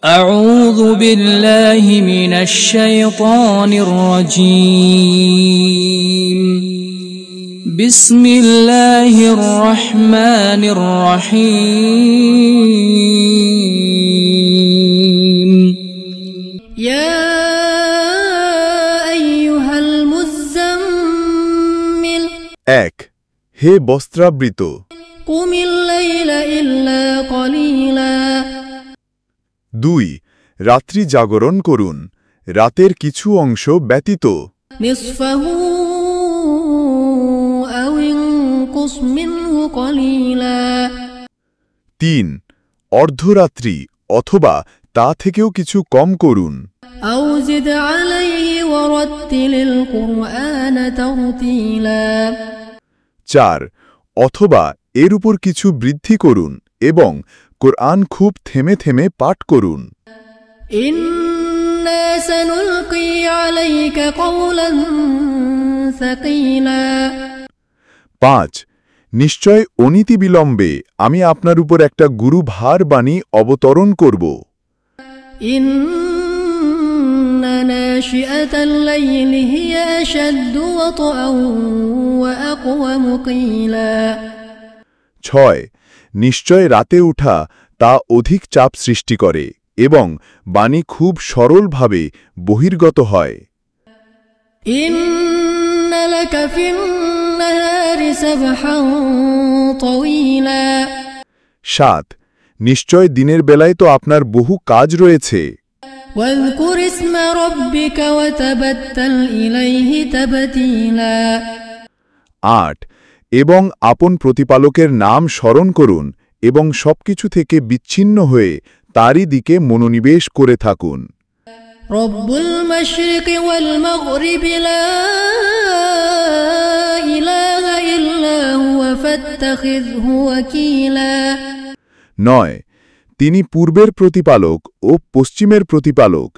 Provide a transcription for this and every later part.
أعوذ بالله من الشيطان الرجيم بسم الله الرحمن الرحيم يا أيها المزمل এক হে বস্ত্রাবৃত قم الليل إلا قليلا দুই রাত্রি জাগরণ করুন রাতের কিছু অংশ ব্যতীত نصفه أو انقص منه قليلا তিন অর্ধরাত্রি অথবা তা থেকেও কিছু কম করুন أو زد عليه ورتل القرآن ترتيلا চার অথবা এর উপর কিছু বৃদ্ধি করুন এবং কোরআন খুব থেমে থেমে পাঠ করুন إنا سنلقي عليك قولا ثقيلا পাঁচ নিশ্চয় অনীতিবিলম্বে আমি আপনার উপর একটা গুরুভার বাণী অবতরণ করব إن ناشئة الليل هي أشد وطئا وأقوم قيلا ছয় নিশ্চয় রাতে উঠা তা অধিক চাপ সৃষ্টি করে এবং বাণী খুব সরলভাবে বহির্গত হয় إن لك في النهار سبحا طويلا সাত নিশ্চয় দিনের বেলায় তো আপনার বহু কাজ রয়েছে واذكر اسم ربك وتبتل إليه تبتيلا আট এবং আপন প্রতিপালকের নাম স্মরণ করুন এবং সবকিছু থেকে বিচ্ছিন্ন হয়ে তারই দিকে মনোনিবেশ করে থাকুন رب المشرق والمغرب لا إله إلا هو فاتخذه وكيلا নয় তিনি পূর্বের প্রতিপালক ও পশ্চিমের প্রতিপালক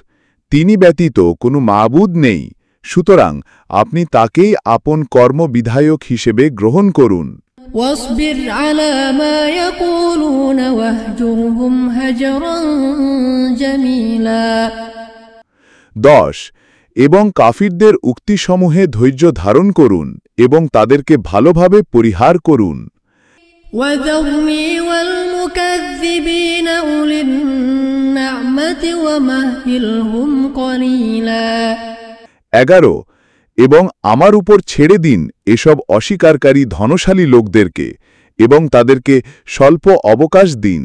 তিনি ব্যতীত কোনো মাবুদ নেই সুতরাং আপনি তাকেই আপন কর্মবিধায়ক হিসেবে গ্রহণ করুন واصبر على ما يقولون واهجرهم هجرا جميلا 10 এবং কাফিরদের উক্তিসমূহে ধৈর্য ধারণ করুন এবং তাদেরকে ভালোভাবে পরিহার করুন وذرني والمكذبين أولي النعمة ومهلهم قليلا 11 এবং আমার উপর ছেড়ে দিন এসব অস্বীকারী ধনশালী লোকদেরকে এবং তাদেরকে স্বল্প অবকাশ দিন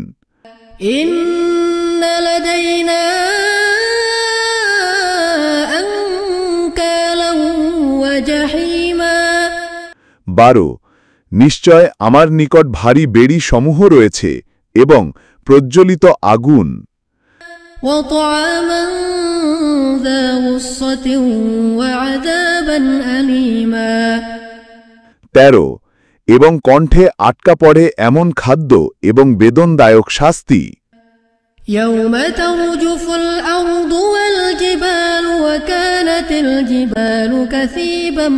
إن لدينا أنكالا وجحيما 12 নিশ্চয় আমার নিকট ভারী বেড়ি সমূহ রয়েছে এবং প্রজ্বলিত আগুন وطعاما ذا غصة وعذابا أليما 13 এবং কণ্ঠে আটকা পড়ে এমন খাদ্য এবং বেদনদায়ক শাস্তি يوم ترجف الأرض والجبال وكانت الجبال كثيبا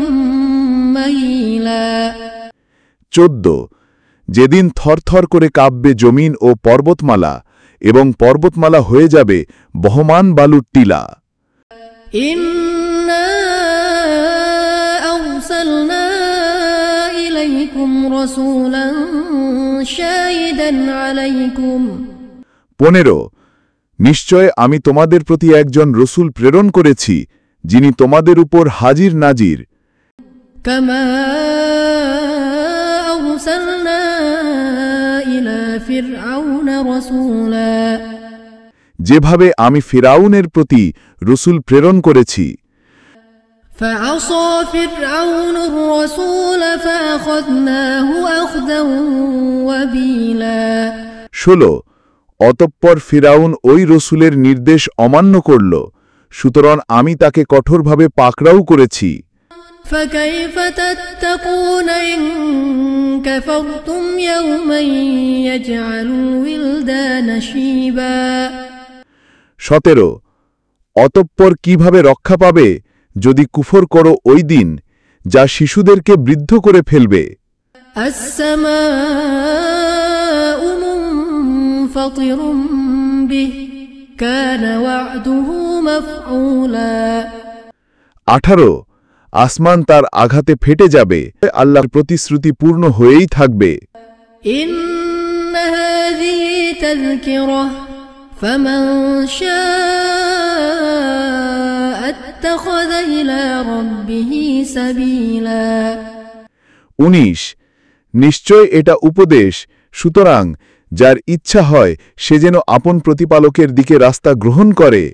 مهيلا 14 যেদিন থরথর করে কাঁপবে জমিন ও পর্বতমালা এবং পর্বতমালা হয়ে যাবে বহমান বালুর টিলা إنا أرسلنا إليكم رسولا شاهدا عليكم 15 নিশ্চয় আমি তোমাদের প্রতি একজন রসূল প্রেরণ করেছি যিনি তোমাদের উপর হাজির নাজির كما أرسلنا إلى فرعون رسولا যেভাবে আমি ফিরাউনের প্রতি রসূল প্রেরণ করেছি فعصى فرعون الرسول فأخذناه أخذا وبيلا 16 অতঃপর ফিরাউন ওই রসূলের নির্দেশ অমান্য করল সুতরাং আমি তাকে কঠোরভাবে পাকড়াও করেছি فكيف تتقون إن كفرتم يوما يجعل الولدان شيبا 17 অতঃপর কিভাবে রক্ষা পাবে যদি কুফর করো ওই দিন যা শিশুদেরকে বৃদ্ধ করে ফেলবে السماء منفطر به كان وعده مفعولا 18 আসমান তার আঘাতে ফেটে যাবে আল্লাহর প্রতিশ্রুতি পূর্ণ হয়েই থাকবে إن هذه تذكرة فمن شاء اتخذ إلى ربه سبيلا 19 নিশ্চয় এটা উপদেশ সুতরাং যার ইচ্ছা হয় সে যেন আপন প্রতিপালকের দিকে রাস্তা গ্রহণ করে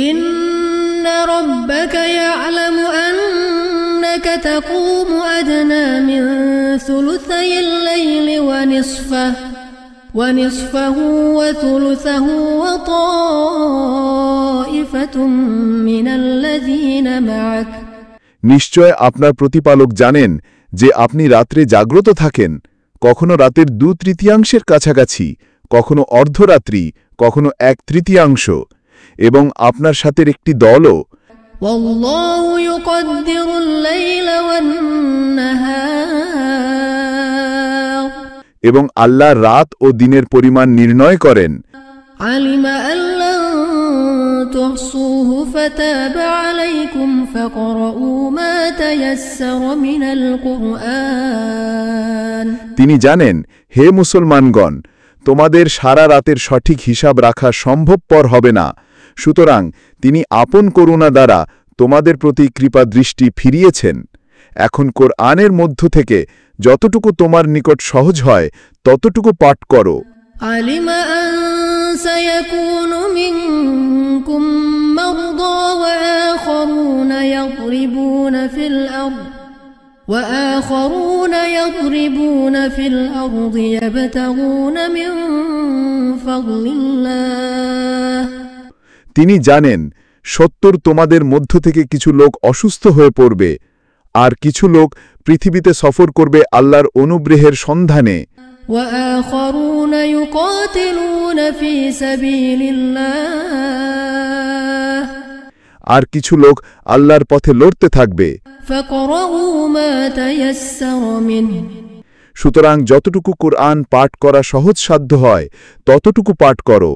إن ربك يعلم أنك تقوم أدنى من ثلثي الليل ونصفه وثلثه وطائفة من الذين معك নিশ্চয় আপনার প্রতিপালক জানেন যে আপনি রাত্রে জাগ্রত থাকেন কখনো রাতের 2/3 কাছাকাছি কখনো অর্ধরাত্রি কখনো 1/3 এবং আপনার সাথে একটি দলও والله يقدر الليل والنهار এবং আল্লাহ রাত ও দিনের পরিমাণ নির্ণয় করেন علم أن لن تحصوه فتاب عليكم فاقرؤوا ما تيسر من القرآن তিনি জানেন হে মুসলমানগণ তোমাদের সারা রাতের সঠিক হিসাব রাখা সম্ভবপর হবে না সুতরাং তিনি আপন করুণা দ্বারা তোমাদের প্রতি কৃপা দৃষ্টি ফিরিয়েছেন এখন কোরআনের মধ্য থেকে যতটুকু তোমার নিকট সহজ হয় ততটুকু পাঠ করো علم أن سيكون منكم مرضى وآخرون يضربون في الأرض يبتغون من فضل الله তিনি জানেন সত্তর তোমাদের মধ্য থেকে কিছু লোক অসুস্থ হয়ে পড়বে আর কিছু লোক পৃথিবীতে সফর করবে আল্লাহর অনুগ্রহের সন্ধানে وآخرون يقاتلون في سبيل الله আর কিছু লোক আল্লাহর পথে লড়তে থাকবে فاقرؤوا ما تيسر منه সুতরাং যতটুকু কোরআন পাঠ করা সহজসাধ্য হয় ততটুকু পাঠ করো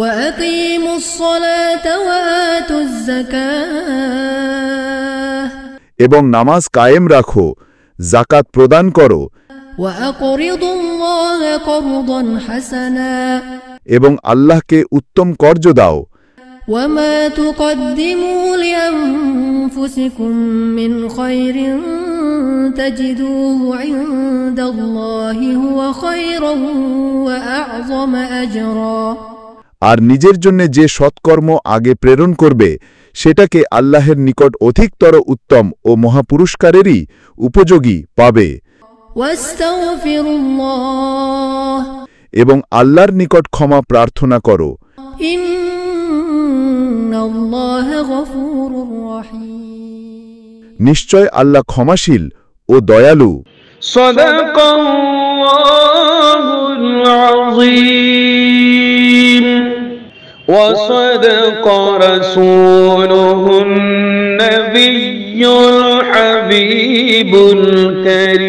وأقيموا الصلاة وآتوا الزكاة এবং নামাজ কায়েম রাখো যাকাত প্রদান করো وأقرضوا الله قرضا حسنا এবং আল্লাহকে উত্তম কর্জ দাও وما تقدموا لأنفسكم من خير تجدوه عند الله هو خيرا وأعظم أجرا আর নিজের জন্য যে সৎকর্ম আগে প্রেরণ করবে সেটাকে আল্লাহের নিকট অধিকতর উত্তম ও মহাপুরস্কারেরই উপযোগী পাবে واستغفروا الله এবং আল্লাহর নিকট ক্ষমা প্রার্থনা করো إن الله غفور رحيم নিশ্চয় আল্লাহ ক্ষমাশীল ও দয়ালু صدق الله العظيم وصدق رسوله النبي الحبيب الكريم